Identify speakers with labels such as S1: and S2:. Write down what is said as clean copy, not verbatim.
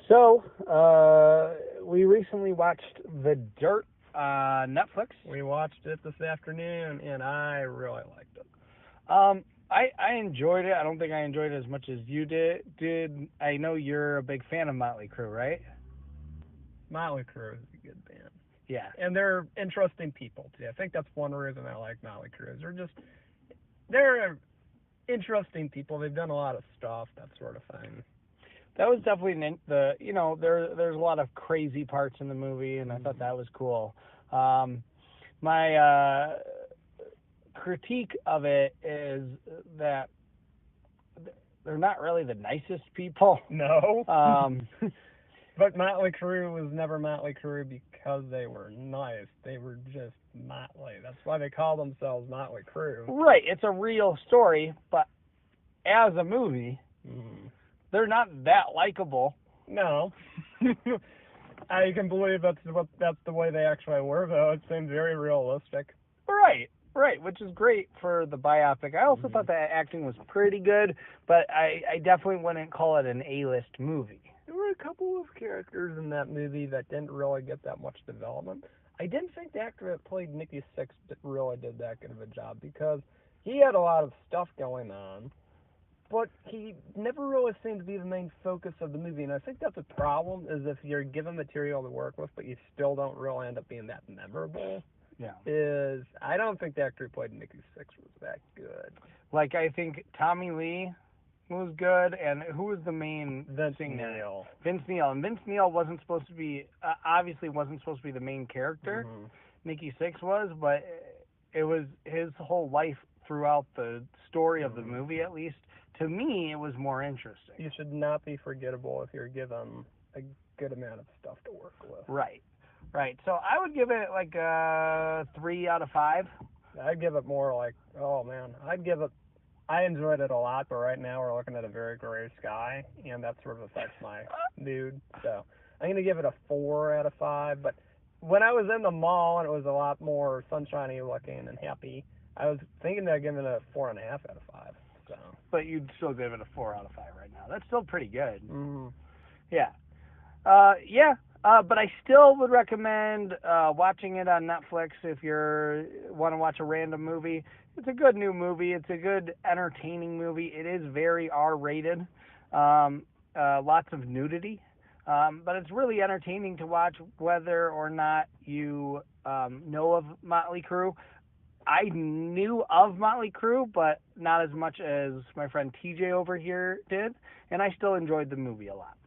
S1: So, we recently watched The Dirt on Netflix.
S2: We watched it this afternoon, and I really liked it.
S1: I enjoyed it. I don't think I enjoyed it as much as you did. I know you're a big fan of Motley Crue, right?
S2: Motley Crue is a good band.
S1: Yeah.
S2: And they're interesting people, too. I think that's one reason I like Motley Crue. They're interesting people. They've done a lot of stuff, that sort of thing.
S1: That was definitely there's a lot of crazy parts in the movie, and I thought that was cool. My critique of it is that they're not really the nicest people.
S2: No.
S1: But
S2: Motley Crue was never Motley Crue because they were nice. They were just Motley. That's why they call themselves Motley Crue.
S1: Right. It's a real story, but as a movie, they're not that likable.
S2: No. I can believe that's the way they actually were, though. It seems very realistic.
S1: Right, which is great for the biopic. I also thought the acting was pretty good, but I definitely wouldn't call it an A-list movie.
S2: There were a couple of characters in that movie that didn't really get that much development. I didn't think the actor that played Nikki Sixx really did that good of a job because he had a lot of stuff going on, but he never really seemed to be the main focus of the movie. And I think that's a problem, is if you're given material to work with, but you still don't really end up being that memorable.
S1: Yeah.
S2: I don't think the actor who played Nikki Sixx was that good.
S1: Like, I think Tommy Lee was good, and who was the main
S2: Vince
S1: singer?
S2: Neil.
S1: Vince Neil. And Vince Neil wasn't supposed to be, obviously wasn't supposed to be the main character. Nikki Sixx was, but it was his whole life throughout the story of the movie, at least. To me, it was more interesting.
S2: You should not be forgettable if you're given a good amount of stuff to work with.
S1: Right. So I would give it like a 3 out of 5.
S2: I'd give it more like, I enjoyed it a lot, but right now we're looking at a very gray sky, and that sort of affects my mood. So I'm going to give it a 4 out of 5. But when I was in the mall and it was a lot more sunshiny looking and happy, I was thinking of giving it a 4.5 out of 5. So.
S1: But you'd still give it a 4 out of 5 right now. That's still pretty good. Yeah. But I still would recommend watching it on Netflix if you want to watch a random movie. It's a good new movie. It's a good, entertaining movie. It is very R-rated. Lots of nudity. But it's really entertaining to watch whether or not you know of Motley Crue. I knew of Motley Crue, but not as much as my friend TJ over here did, and I still enjoyed the movie a lot.